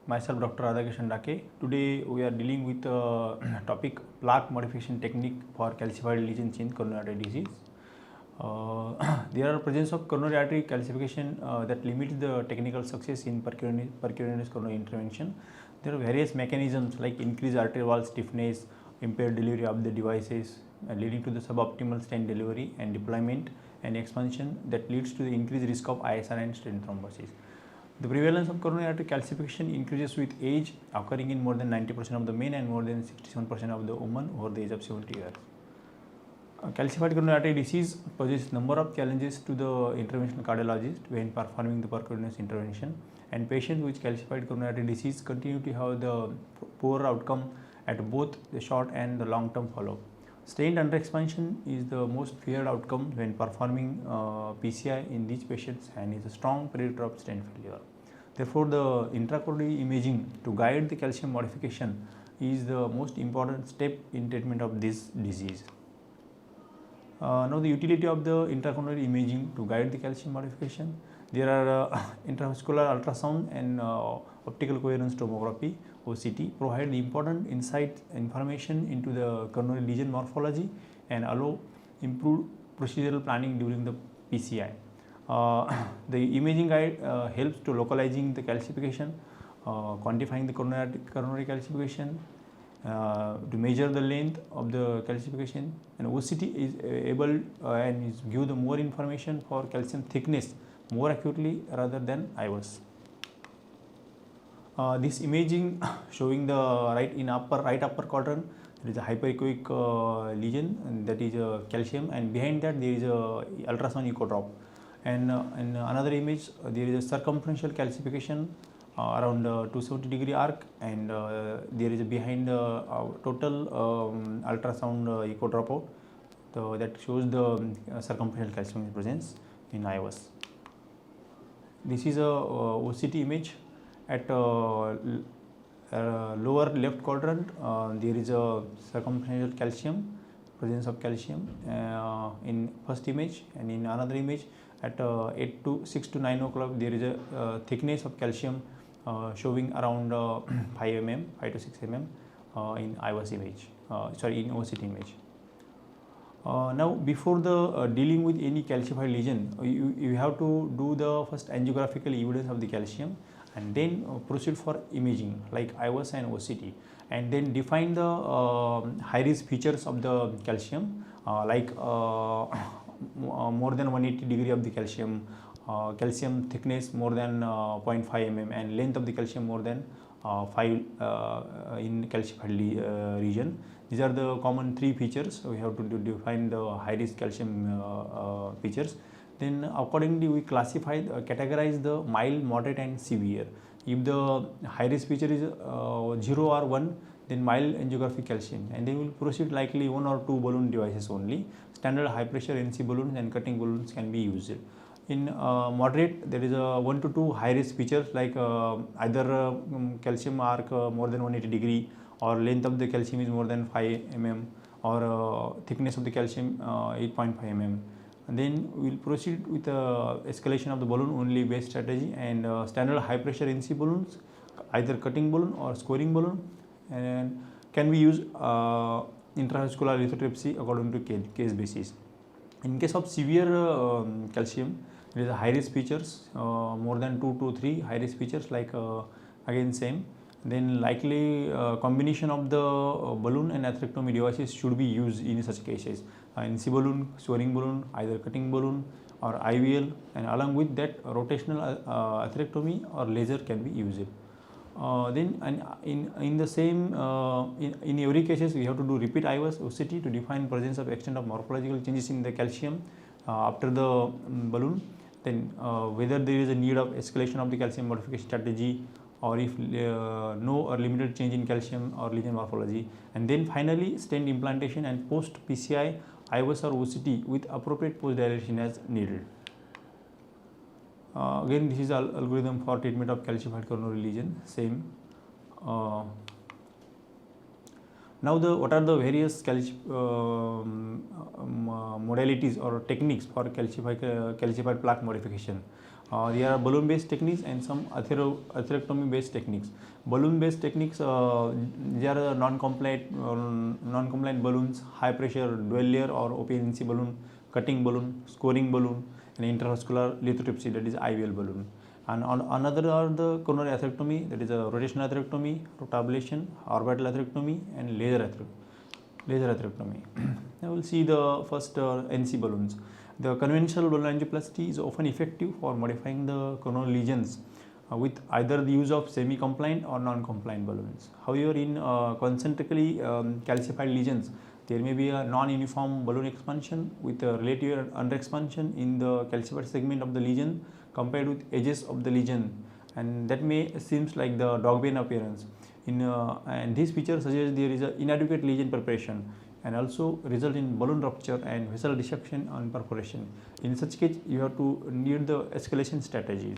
myself Dr. Radhakishan. Today we are dealing with topic plaque modification technique for calcified lesions in coronary artery disease. There are presence of coronary artery calcification that limits the technical success in percutaneous coronary intervention. There are various mechanisms like increased arterial wall stiffness, impaired delivery of the devices leading to the suboptimal stent delivery and deployment and expansion that leads to the increased risk of ISR and stent thrombosis. The prevalence of coronary artery calcification increases with age, occurring in more than 90% of the men and more than 67% of the women over the age of 70 years. Calcified coronary artery disease poses number of challenges to the interventional cardiologist when performing the percutaneous intervention, and patients with calcified coronary artery disease continue to have the poor outcome at both the short and the long term follow-up. Stent underexpansion is the most feared outcome when performing PCI in these patients and is a strong predictor of stent failure. Therefore, the intracoronary imaging to guide the calcium modification is the most important step in treatment of this disease. Now, the utility of the intracoronary imaging to guide the calcium modification. There are intravascular ultrasound and optical coherence tomography (OCT) provide the important information into the coronary lesion morphology and allow improved procedural planning during the PCI. The imaging guide helps to localizing the calcification, quantifying the coronary calcification, to measure the length of the calcification, and OCT is able and is give the more information for calcium thickness more accurately rather than IVUS. This imaging showing the right upper quadrant, there is a hyperechoic lesion, and that is calcium, and behind that there is a ultrasound echo drop, and in another image there is a circumferential calcification around 270-degree arc, and there is a behind total ultrasound echo dropout that shows the circumferential calcium presence in IVUS. This is a OCT image at lower left quadrant. There is a circumferential calcium, presence of calcium in first image, and in another image at 6 to 9 o'clock there is a thickness of calcium showing around 5 to 6 mm in IVUS image, in OCT image. Now, before the dealing with any calcified lesion, you have to do the first angiographical evidence of the calcium, and then proceed for imaging like IVUS and OCT, and then define the high risk features of the calcium like more than 180 degree of the calcium, calcium thickness more than 0.5 mm, and length of the calcium more than 5 in calcified region. These are the common three features. We have to define the high risk calcium features. Then accordingly we categorize the mild, moderate and severe. If the high risk feature is 0 or 1, then mild angiographic calcium, and then we will proceed likely 1 or 2 balloon devices only. Standard high pressure NC balloons and cutting balloons can be used. In moderate, there is a 1 to 2 high risk features like either calcium arc more than 180 degree, or length of the calcium is more than 5 mm, or thickness of the calcium 8.5 mm. And then we will proceed with escalation of the balloon only based strategy, and standard high pressure NC balloons, either cutting balloon or scoring balloon, and can be used intravascular lithotripsy according to case basis. In case of severe calcium, there is a high risk features more than 2 to 3 high risk features like again same. Then likely combination of the balloon and atherectomy devices should be used in such cases. NC balloon, scoring balloon, either cutting balloon or IVL, and along with that rotational atherectomy or laser can be used. Then in the same in every cases we have to do repeat IVUS OCT to define presence of extent of morphological changes in the calcium after the balloon. Then whether there is a need of escalation of the calcium modification strategy, or if no or limited change in calcium or lesion morphology, and then finally stent implantation and post PCI IVUS or OCT with appropriate post dilation as needed. Again, this is algorithm for treatment of calcified coronary lesion, same. Now, what are the various modalities or techniques for calcified plaque modification? There are balloon based techniques and some atherectomy based techniques. Balloon based techniques, there are non-compliant balloons, high pressure dual layer or OPNC balloon, cutting balloon, scoring balloon, and intravascular lithotripsy, that is IVL balloon. And another are the coronary atherectomy, that is a rotational atherectomy, rotablation, orbital atherectomy, and laser atherectomy. Now we'll see the first NC balloons. The conventional balloon angioplasty is often effective for modifying the coronary lesions with either the use of semi-compliant or non-compliant balloons. However, in concentrically calcified lesions, there may be a non-uniform balloon expansion with a relative under-expansion in the calcified segment of the lesion compared with edges of the lesion, and that may seems like the dog bane appearance. And this feature suggests there is an inadequate lesion preparation and also result in balloon rupture and vessel dissection and perforation. In such case, you have to need the escalation strategy.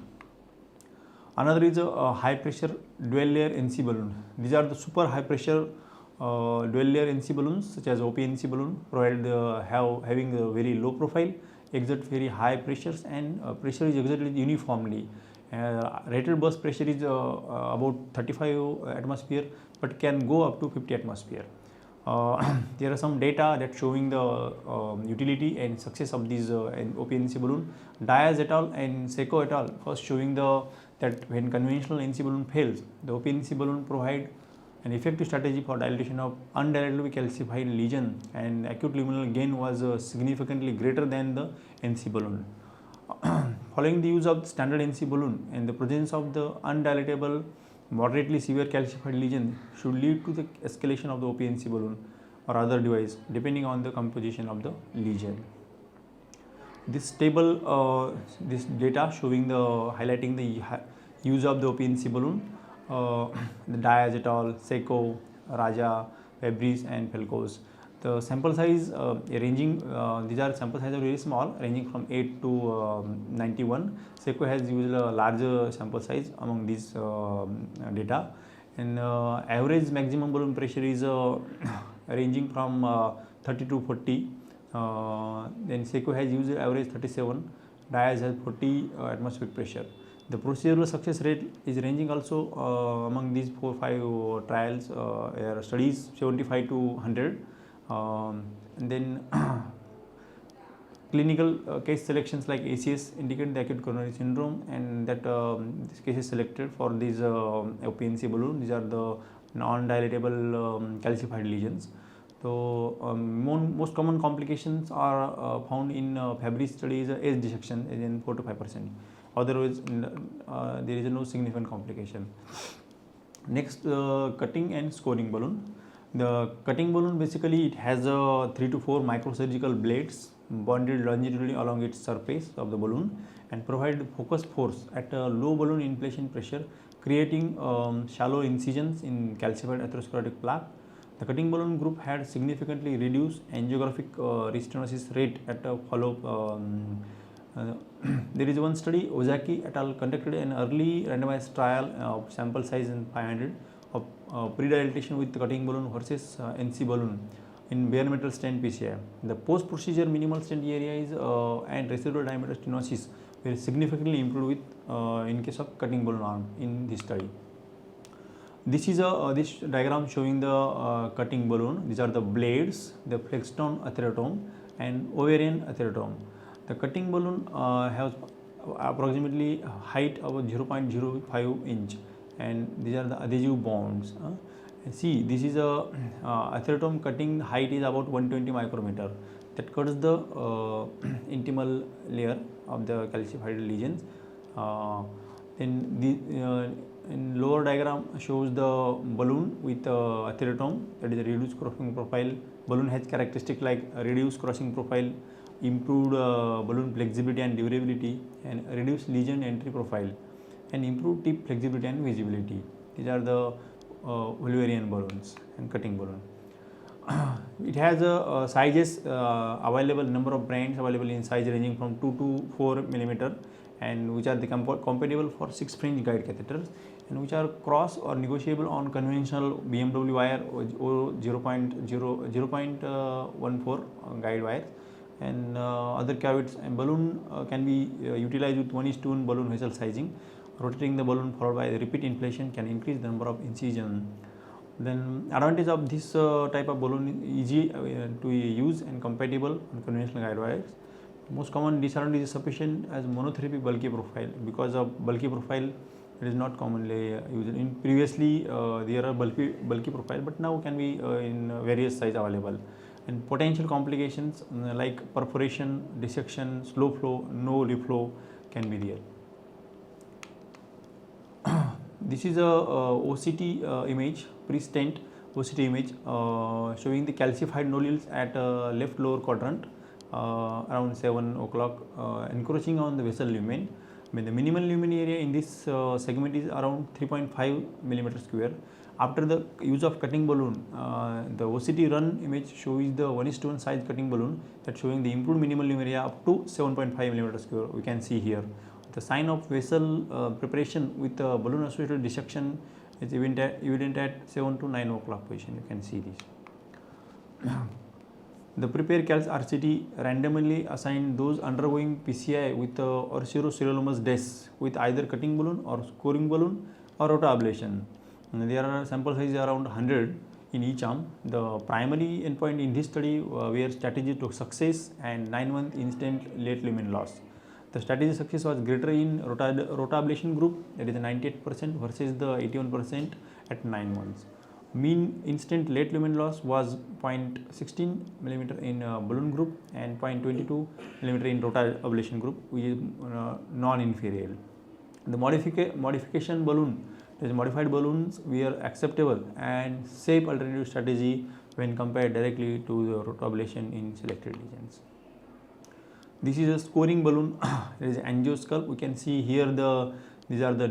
Another is a high pressure dual layer NC balloon. These are the super high pressure dual layer NC balloons such as OPNC balloon, provided having a very low profile, exert very high pressures, and pressure is exerted uniformly. Rated burst pressure is about 35 atmosphere, but can go up to 50 atmosphere. There are some data that showing the utility and success of these OPNC balloon. Diaz et al. And Seco et al. First showing that when conventional NC balloon fails, the OPNC balloon provide an effective strategy for dilatation of undilatedly calcified lesion, and acute luminal gain was significantly greater than the NC balloon. Following the use of the standard NC balloon and the presence of the undilatable moderately severe calcified lesion should lead to the escalation of the OPNC balloon or other device depending on the composition of the lesion. This table, this data showing highlighting the use of the OPNC balloon, the Diaz et al., Seco, Raja, Fabris, and Felkos. The sample size ranging, these are sample size are very small, ranging from 8 to 91. Seco has used a larger sample size among these data, and average maximum balloon pressure is ranging from 30 to 40. Then Seco has used average 37. Diaz has 40 atmospheric pressure. The procedural success rate is ranging also among these 4-5 trials studies 75 to 100. And then clinical case selections like ACS indicate the acute coronary syndrome, and that this case is selected for these OPNC balloon. These are the non-dilatable calcified lesions. So most common complications are found in Fabry studies, edge dissection is in 4 to 5%. Otherwise, there is no significant complication. Next, cutting and scoring balloon. The cutting balloon, basically it has 3 to 4 microsurgical blades bonded longitudinally along its surface of the balloon and provide focused force at a low balloon inflation pressure, creating shallow incisions in calcified atherosclerotic plaque. The cutting balloon group had significantly reduced angiographic restenosis rate at a follow-up. There is one study, Ozaki et al. Conducted an early randomized trial of sample size in 500 of pre-dilatation with cutting balloon versus NC balloon in bare metal stent PCI. The post-procedure minimal stent area is and residual diameter stenosis were significantly improved with in case of cutting balloon arm in this study. This is this diagram showing the cutting balloon. These are the blades, the flextone atherectomy and ovarian atherectomy. The cutting balloon has approximately height of 0.05 inch, and these are the adhesive bonds. See, this is a atherectomy cutting height is about 120 micrometer. That cuts the intimal layer of the calcified lesions. Then the in lower diagram shows the balloon with atherectomy, that is a reduced crossing profile. Balloon has characteristic like reduced crossing profile, improved balloon flexibility and durability, and reduced lesion entry profile, and improved tip flexibility and visibility. These are the Wolverian balloons and cutting balloon. It has sizes available, number of brands available in size ranging from 2 to 4 millimeter, and which are the compatible for 6 fringe guide catheters, and which are cross or negotiable on conventional BMW wire or 0.14 guide wire, and other cavities. And balloon can be utilized with 1:1 balloon vessel sizing. Rotating the balloon followed by repeat inflation can increase the number of incision. Then advantage of this type of balloon is easy to use and compatible on conventional guide wires. Most common disadvantage is sufficient as monotherapy bulky profile. Because of bulky profile, it is not commonly used. In previously there are bulky profile, but now can be in various size available. And potential complications like perforation, dissection, slow flow, no reflow can be there. This is a OCT image, pre-stent OCT image showing the calcified nodules at left lower quadrant around 7 o'clock, encroaching on the vessel lumen. The minimal lumen area in this segment is around 3.5 millimeter square. After the use of cutting balloon, the OCT run image shows the 1:1 size cutting balloon that showing the improved minimal lumen area up to 7.5 millimeter square. We can see here the sign of vessel preparation with balloon associated dissection is evident at 7 to 9 o'clock position. You can see this. The prepared calc RCT randomly assigned those undergoing PCI with or serosirolimus deaths with either cutting balloon or scoring balloon or rotablation. There are sample sizes around 100 in each arm. The primary endpoint in this study were strategy to success and 9-month instant late lumen loss. The strategy success was greater in rotablation group, that is 98% versus the 81% at 9 months. Mean instant late lumen loss was 0.16 millimeter in balloon group and 0.22 millimeter in rotablation group, which is non-inferior. The modification balloon, that is modified balloons, were acceptable and safe alternative strategy when compared directly to the rotablation in selected lesions. This is a scoring balloon. There is angiosculp. We can see here these are the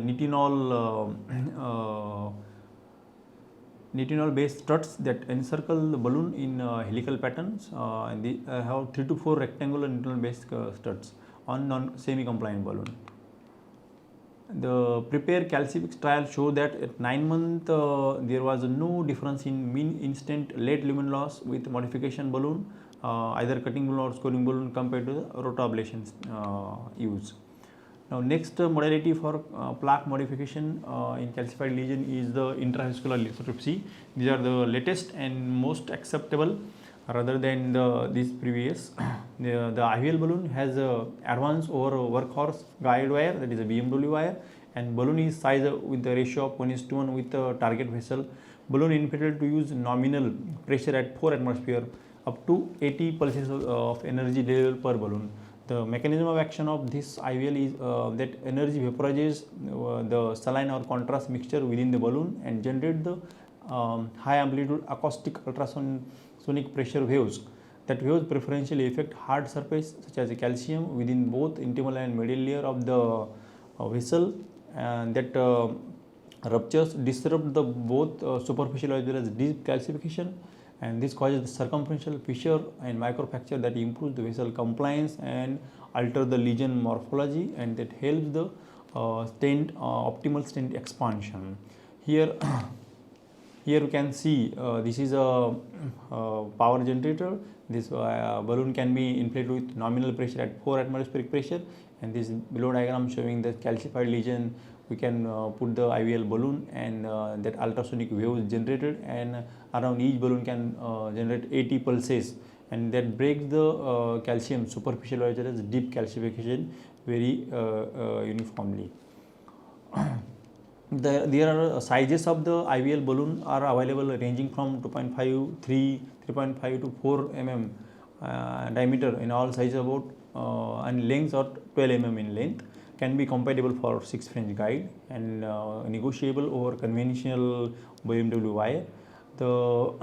nitinol based struts that encircle the balloon in helical patterns, and they have 3 to 4 rectangular nitinol based struts on non-semi compliant balloon. The prepared calcifix trial show that at 9 months there was no difference in mean instant late lumen loss with modification balloon, either cutting balloon or scoring balloon compared to the rotablation use. Now next modality for plaque modification in calcified lesion is the intravascular lithotripsy. These are the latest and most acceptable rather than these previous. The IVL balloon has a advanced over workhorse guide wire, that is a BMW wire, and balloon is sized with the ratio of 1:1 with the target vessel. Balloon inflated to use nominal pressure at 4 atmosphere up to 80 pulses of energy level per balloon. The mechanism of action of this IVL is that energy vaporizes the saline or contrast mixture within the balloon and generate the high amplitude acoustic ultrasonic pressure waves. That waves preferentially affect hard surface such as calcium within both intimal and medial layer of the vessel, and that ruptures disrupt the both superficial as well as deep calcification, and this causes the circumferential fissure and microfracture that improves the vessel compliance and alter the lesion morphology, and that helps the optimal stent expansion. Here you can see this is a power generator. This balloon can be inflated with nominal pressure at 4 atmospheric pressure, and this below diagram showing the calcified lesion. We can put the IVL balloon, and that ultrasonic waves generated, and around each balloon can generate 80 pulses, and that breaks the calcium superficial as well as deep calcification very uniformly. There are sizes of the IVL balloon are available ranging from 2.5, 3.5 to 4 mm diameter in all sizes about, and lengths are 12 mm in length. Can be compatible for 6 French guide and negotiable over conventional BMW wire. The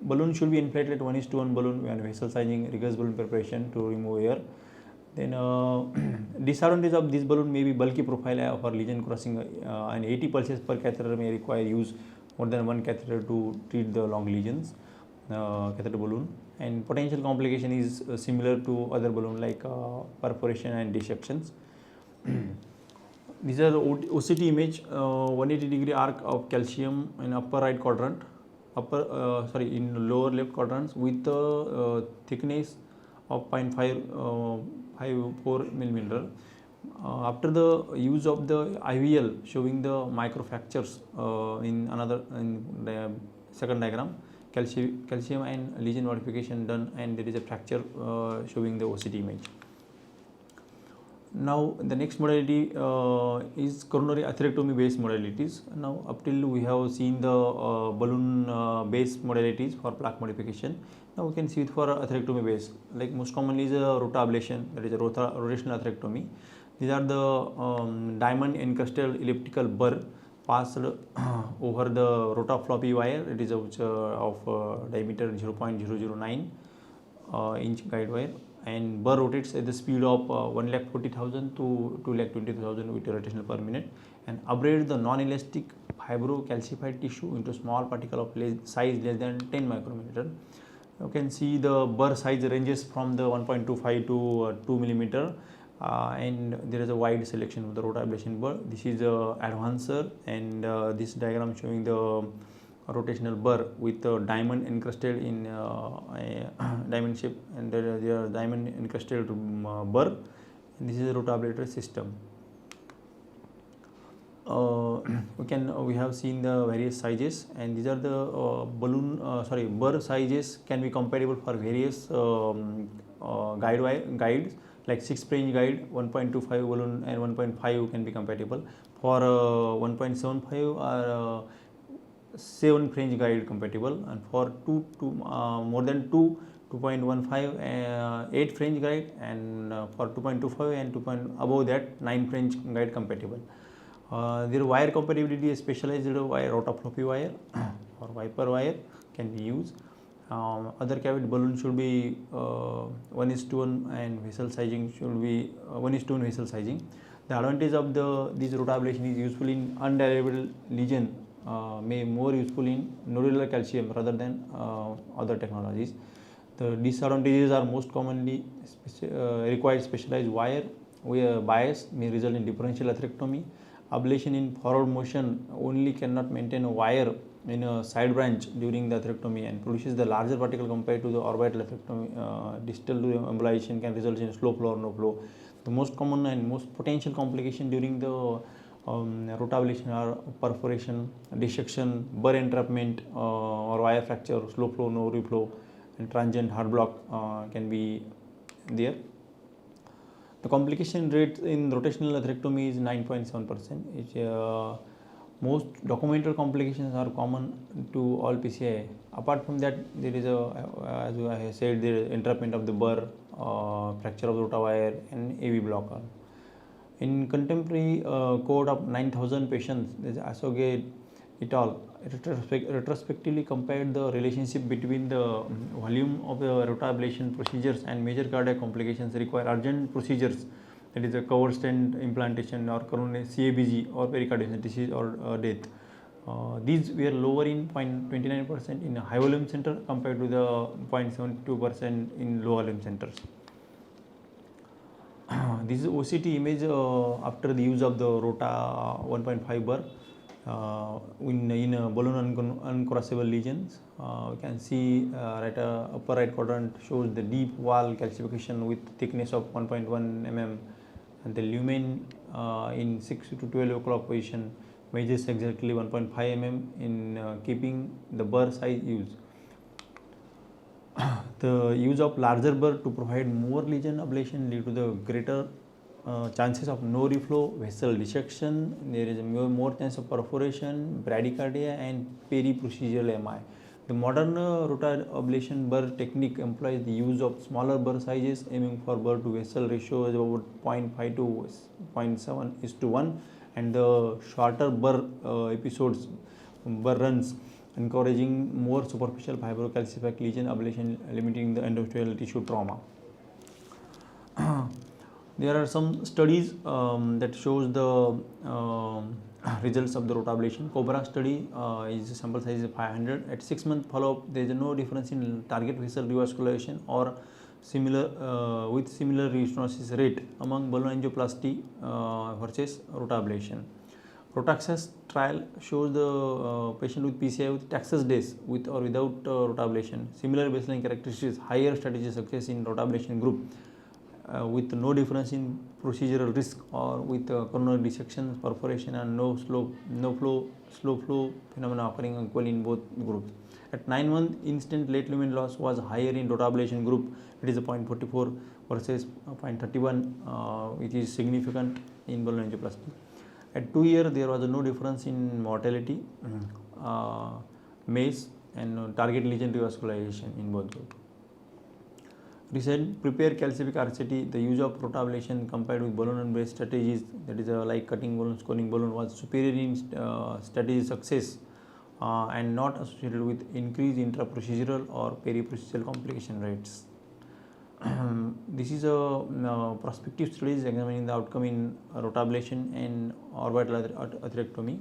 balloon should be inflated at 1:1 balloon when vessel sizing, rigorous balloon preparation to remove air. Then disadvantage of this balloon may be bulky profile for lesion crossing, and 80 pulses per catheter may require use more than one catheter to treat the long lesions, catheter balloon, and potential complication is similar to other balloon like perforation and dissections. These are the OCT image, 180-degree arc of calcium in upper right quadrant, in lower left quadrants with the thickness of 0.54 millimeter. After the use of the IVL showing the microfractures in the second diagram, calcium and lesion modification done, and there is a fracture showing the OCT image. Now the next modality is coronary atherectomy based modalities. Now up till we have seen the balloon based modalities for plaque modification. Now we can see it for atherectomy based, like most commonly is a rotablation, that is a rotational atherectomy. These are the diamond encrusted elliptical burr passed over the rotafloppy wire. It is of diameter 0.009 inch guide wire, and burr rotates at the speed of 1,40,000 to 2,20,000 with rotational per minute, and abrade the non-elastic fibrocalcified tissue into small particle of size less than 10 micrometer. You can see the burr size ranges from the 1.25 to 2 millimeter. And there is a wide selection of the rotablation burr. This is a advancer, and this diagram showing the rotational burr with a diamond encrusted in a diamond shape, and there are diamond encrusted burr. And this is a rotablator system. We have seen the various sizes, and these are the burr sizes can be compatible for various guides, like 6 French guide, 1.25 balloon and 1.5 can be compatible. For 1.75 or 7 French guide compatible, and for more than 2.15 8 French guide, and for 2.25 and above that 9 French guide compatible. Their wire compatibility is specialized wire, rotafloppy wire or Viper wire can be used. Other cavity balloon should be 1:1, and vessel sizing should be 1:1 vessel sizing. The advantage of this rotablation is useful in undilatable lesion, may more useful in nodular calcium rather than other technologies. The disadvantages are most commonly required specialized wire, where bias may result in differential atherectomy. Ablation in forward motion only cannot maintain a wire in a side branch during the atherectomy, and produces the larger particle compared to the orbital atherectomy. Distal to embolization can result in slow flow or no flow. The most common and most potential complication during the rotablation are perforation, dissection, burr entrapment, or wire fracture, slow flow, no reflow, and transient heart block can be there. The complication rate in rotational atherectomy is 9.7%. Most documented complications are common to all PCI. Apart from that, there is as I have said, there is entrapment of the burr, fracture of the rotawire, and AV blocker. In contemporary cohort of 9,000 patients, there is Asogate et al. Retrospectively compared the relationship between the volume of the rotablation procedures and major cardiac complications require urgent procedures, that is a covered stent implantation or coronary CABG or pericardial disease or death. These were lower in 0.29% in high volume center compared to the 0.72% in low volume centers. This is OCT image after the use of the Rota 1.5 burr in balloon uncrossable lesions. We can see upper right quadrant shows the deep wall calcification with thickness of 1.1 mm, and the lumen in 6 to 12 o'clock position measures exactly 1.5 mm in keeping the burr size used. The use of larger burr to provide more lesion ablation lead to the greater chances of no reflow, vessel dissection. There is more chance of perforation, bradycardia, and peri-procedural MI. The modern rotablation burr technique employs the use of smaller burr sizes, aiming for burr to vessel ratio is about 0.5 to 0.7:1, and the shorter burr burr runs, encouraging more superficial fibrocalcific lesion ablation, limiting the endothelial tissue trauma. There are some studies that shows the results of the rotablation. Cobra study is sample size is 500. At 6 month follow-up, there is no difference in target vessel revascularization or with similar restenosis rate among balloon angioplasty versus rotablation. Rotaxas trial shows the patient with PCI with taxus days with or without rotablation. Similar baseline characteristics, higher strategic success in rotablation group with no difference in procedural risk or with coronary dissections, perforation and slow flow phenomena occurring equally in both groups. At 9 months, instant late lumen loss was higher in rotablation group. It is a 0.44 versus 0.31, which is significant in balloon angioplasty. At 2 years, there was no difference in mortality, MACE and target lesion revascularization in both groups. Recent prepare calcific RCT, the use of rotablation compared with balloon based strategies, that is like cutting balloon, scoring balloon, was superior in strategy success and not associated with increased intraprocedural or periprocedural complication rates. This is a prospective studies examining the outcome in rotablation and orbital atherectomy.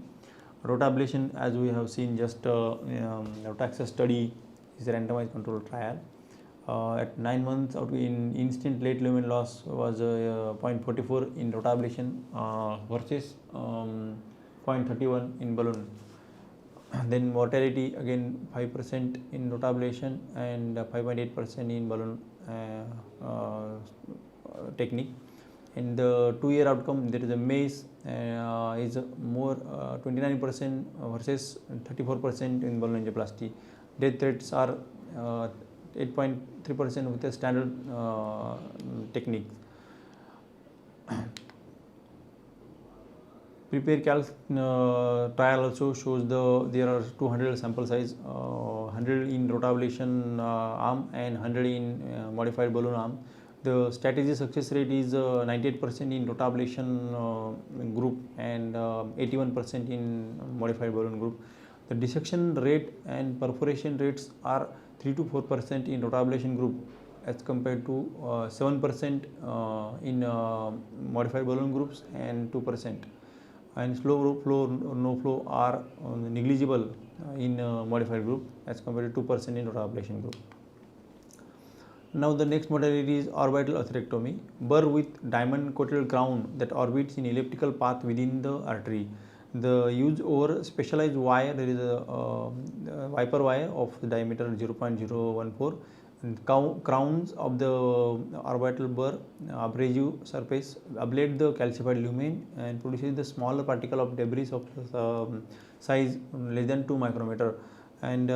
Rotablation, as we have seen, just Rotaxas study is a randomized controlled trial. At 9 months, in instant late lumen loss was 0.44 in rotablation versus 0.31 in balloon. Then mortality again 5% in rotablation and 5.8% in balloon technique. In the 2-year outcome, there is a MACE is more 29% versus 34% in balloon angioplasty. Death rates are 8.3% with a standard technique. Prepare Calc trial also shows there are 200 sample size, 100 in rotablation arm and 100 in modified balloon arm. The strategy success rate is 98% in rotablation group and 81% in modified balloon group. The dissection rate and perforation rates are 3 to 4% in rotablation group as compared to 7% in modified balloon groups and 2%. And slow flow, no flow are negligible in modified group as compared to 2% in rotablation group. Now the next modality is orbital atherectomy, burr with diamond coated crown that orbits in elliptical path within the artery. The use over specialized wire, there is a wiper wire of the diameter 0.014 and crowns of the orbital burr abrasive surface ablate the calcified lumen and produces the smaller particle of debris of size less than 2 micrometer and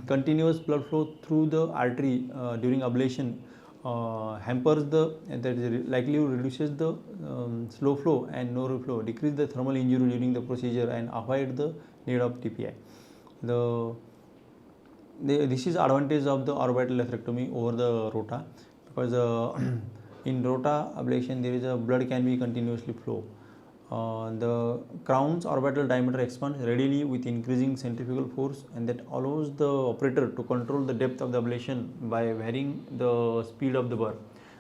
continuous blood flow through the artery during ablation hampers that is likely reduces the slow flow and no reflow, decrease the thermal injury during the procedure and avoid the need of TPI. This is advantage of the orbital atherectomy over the rota, because in rota ablation there is a blood can be continuously flow. The crown's orbital diameter expands readily with increasing centrifugal force, and that allows the operator to control the depth of the ablation by varying the speed of the burr,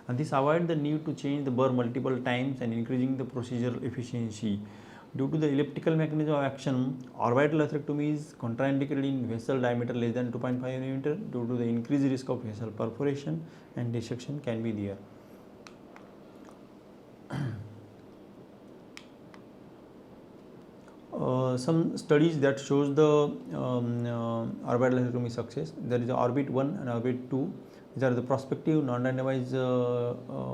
and this avoids the need to change the burr multiple times and increasing the procedural efficiency. Due to the elliptical mechanism of action, orbital atherectomy is contraindicated in vessel diameter less than 2.5 mm due to the increased risk of vessel perforation and dissection can be there. Some studies that shows the orbital atherectomy success. There is Orbit 1 and Orbit 2. These are the prospective non-randomized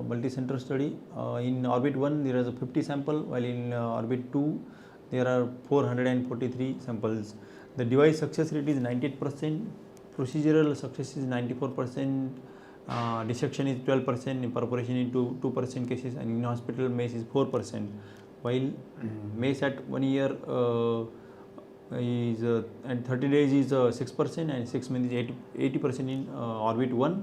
multi-center study. In Orbit 1 there is a 50 sample, while in Orbit 2 there are 443 samples. The device success rate is 98%, procedural success is 94%, dissection is 12%, perforation is 2% cases, and in hospital MACE is 4%. While MACE at 1 year is and 30 days is 6% and 6 months is 80% in Orbit 1.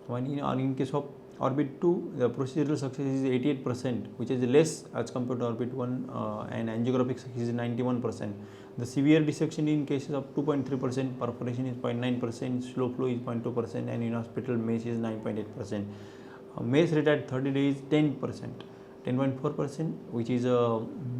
In case of Orbit 2, the procedural success is 88%, which is less as compared to Orbit 1, and angiographic success is 91%. The severe dissection in cases of 2.3%, perforation is 0.9%, slow flow is 0.2%, and in hospital MACE is 9.8%. MACE rate at 30 days 10.4%, which is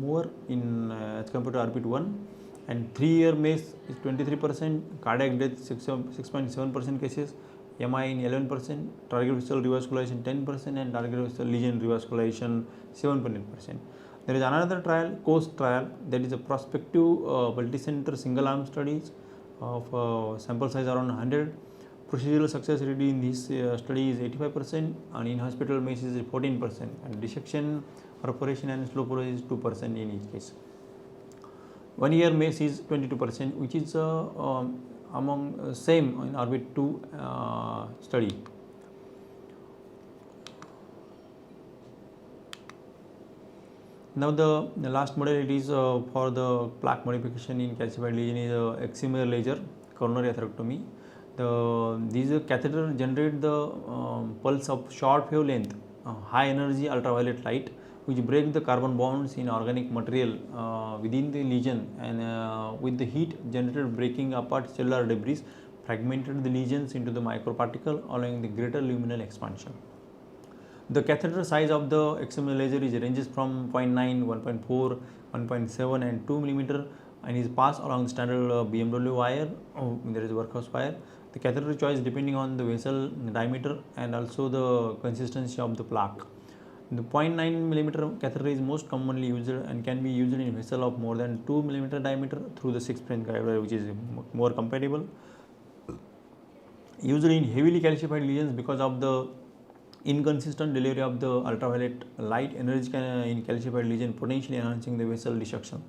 more in as compared to Orbit 1, and 3-year MACE is 23%, cardiac death 6.7% cases, MI in 11%, target vessel revascularization 10%, and target vessel lesion revascularization 7.8%. There is another trial, COAST trial, that is a prospective multi-center single-arm studies of sample size around 100. Procedural success rate in this study is 85%, and in hospital MACE is 14%, and dissection, perforation and slow progress is 2% in each case. 1 year MACE is 22%, which is among same in Orbit 2 study. Now the last modality is for the plaque modification in calcified lesion is excimer laser coronary atherectomy. These catheter generate the pulse of short wavelength, high energy ultraviolet light, which break the carbon bonds in organic material within the lesion, and with the heat generated breaking apart cellular debris, fragmented the lesions into the microparticle, allowing the greater luminal expansion. The catheter size of the excimer laser is ranges from 0.9, 1.4, 1.7 and 2 mm, and is passed along the standard BMW wire. There is a workhorse wire. The catheter choice depending on the vessel diameter and also the consistency of the plaque. The 0.9 mm catheter is most commonly used and can be used in vessel of more than 2 mm diameter through the 6 French guide wire, which is more compatible. Usually in heavily calcified lesions because of the inconsistent delivery of the ultraviolet light energy in calcified lesion, potentially enhancing the vessel dissection.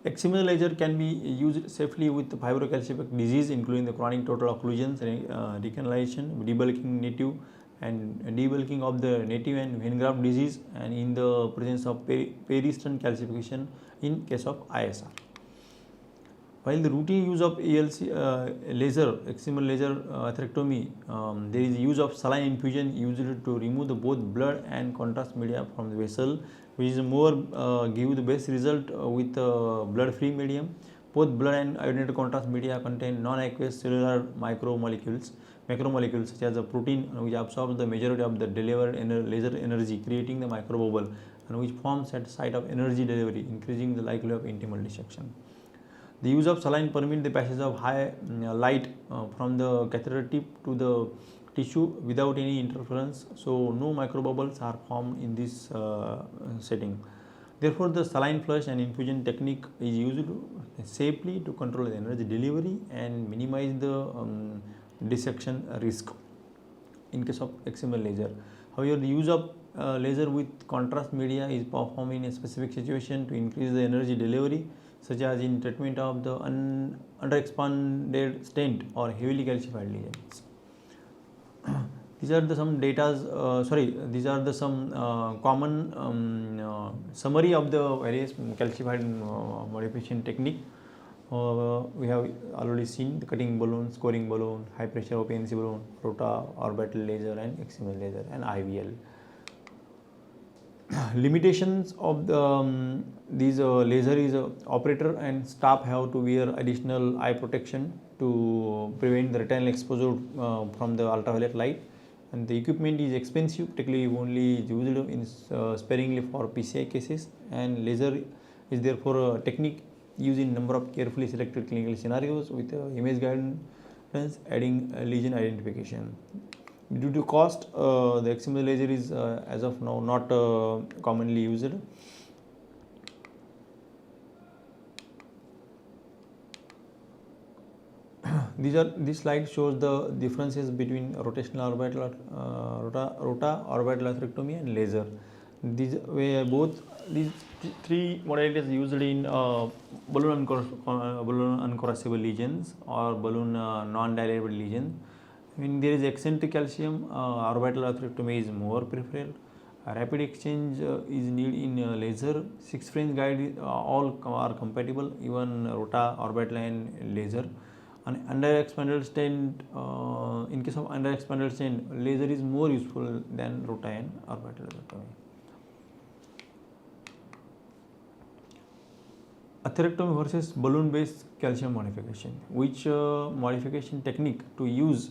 Excimer laser can be used safely with fibrocalcific disease, including the chronic total occlusions, recanalization, debulking of the native and vein graft disease, and in the presence of peristern calcification in case of ISR. While the routine use of laser, excimer laser atherectomy, there is use of saline infusion used to remove the both blood and contrast media from the vessel, which is more give the best result with blood-free medium. Both blood and iodinated contrast media contain non-aqueous cellular macromolecules such as a protein, which absorbs the majority of the delivered laser energy, creating the microbubble, and which forms at site of energy delivery, increasing the likelihood of intimal dissection. The use of saline permits the passage of high light from the catheter tip to the tissue without any interference, so no microbubbles are formed in this setting. Therefore, the saline flush and infusion technique is used safely to control the energy delivery and minimize the dissection risk in case of excimer laser. However, the use of laser with contrast media is performed in a specific situation to increase the energy delivery, such as in treatment of the underexpanded stent or heavily calcified lesions. These are the some these are the some common summary of the various calcified modification technique. We have already seen the cutting balloon, scoring balloon, high pressure OPNC balloon, rota, orbital laser and excimer laser and IVL. Limitations of these laser is operator and staff have to wear additional eye protection to prevent the retinal exposure from the ultraviolet light, and the equipment is expensive, particularly only used in sparingly for PCI cases, and laser is therefore a technique used in number of carefully selected clinical scenarios with image guidance aiding lesion identification. Due to cost, the excimer laser is as of now not commonly used. This slide shows the differences between rotational orbital orbital atherectomy and laser. These three modalities used in balloon uncorrosible lesions or balloon non-dilatable lesions. When there is eccentric calcium, orbital atherectomy is more preferred. Rapid exchange is needed in laser. 6 French guide all are compatible, even rota, orbital and laser. And under expanded stent, in case of under expanded stent, laser is more useful than rota and orbital atherectomy. Atherectomy versus balloon based calcium modification. Which modification technique to use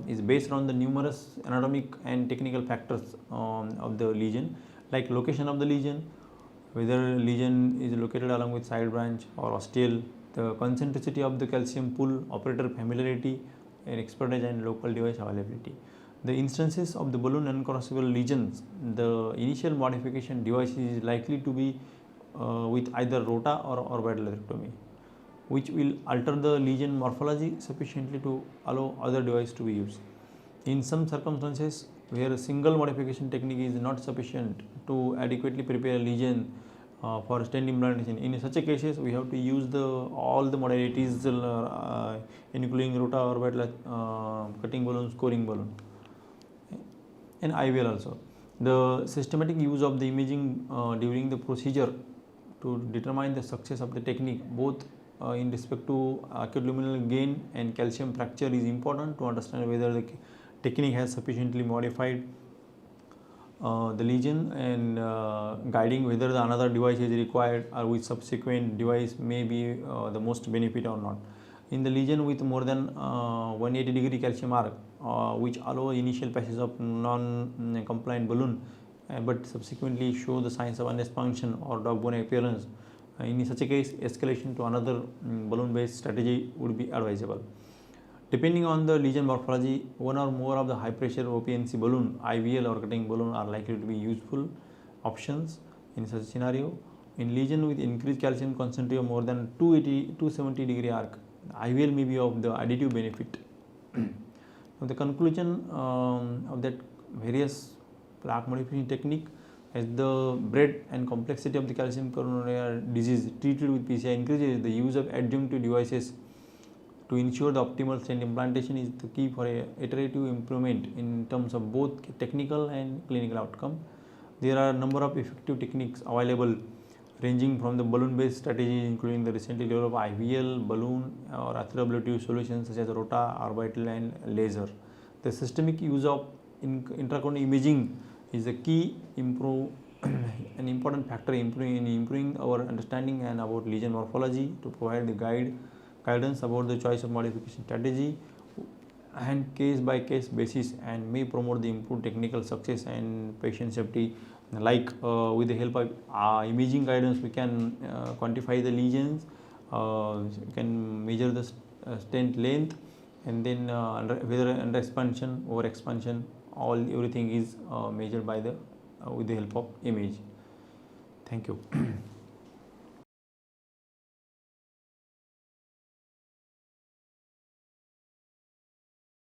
is based on the numerous anatomic and technical factors of the lesion, like location of the lesion, whether lesion is located along with side branch or ostial, the concentricity of the calcium pool, operator familiarity and expertise and local device availability. The instances of the balloon uncrossable lesions, the initial modification device is likely to be with either rota or orbital atherectomy, which will alter the lesion morphology sufficiently to allow other device to be used. In some circumstances where a single modification technique is not sufficient to adequately prepare a lesion for stent implantation, in such a cases we have to use all the modalities including rota, orbital, cutting balloon, scoring balloon, and IVL also. The systematic use of the imaging during the procedure to determine the success of the technique, both in respect to acute luminal gain and calcium fracture, is important to understand whether the technique has sufficiently modified the lesion, and guiding whether another device is required or which subsequent device may be the most benefit or not. In the lesion with more than 180-degree calcium arc, which allow initial passage of non-compliant balloon, but subsequently show the signs of unexpansion or dog bone appearance, in such a case escalation to another balloon based strategy would be advisable. Depending on the lesion morphology, one or more of the high pressure OPNC balloon, IVL or cutting balloon are likely to be useful options in such a scenario. In lesion with increased calcium concentration of more than 270 degree arc, IVL may be of the additive benefit. Now, the conclusion of that various plaque modification technique, as the breadth and complexity of the calcium coronary disease treated with PCI increases, the use of adjunctive devices to ensure the optimal stent implantation is the key for a iterative improvement in terms of both technical and clinical outcome. There are a number of effective techniques available, ranging from the balloon based strategies including the recently developed IVL, balloon or atherectomy solutions such as rota, orbital and laser. The systemic use of intracoronary imaging is a key an important factor in improving our understanding and about lesion morphology, to provide the guidance about the choice of modification strategy and case by case basis, and may promote the improved technical success and patient safety. Like with the help of imaging guidance, we can quantify the lesions, we can measure the stent length, and then whether under expansion, over expansion, everything is measured by with the help of image. Thank you.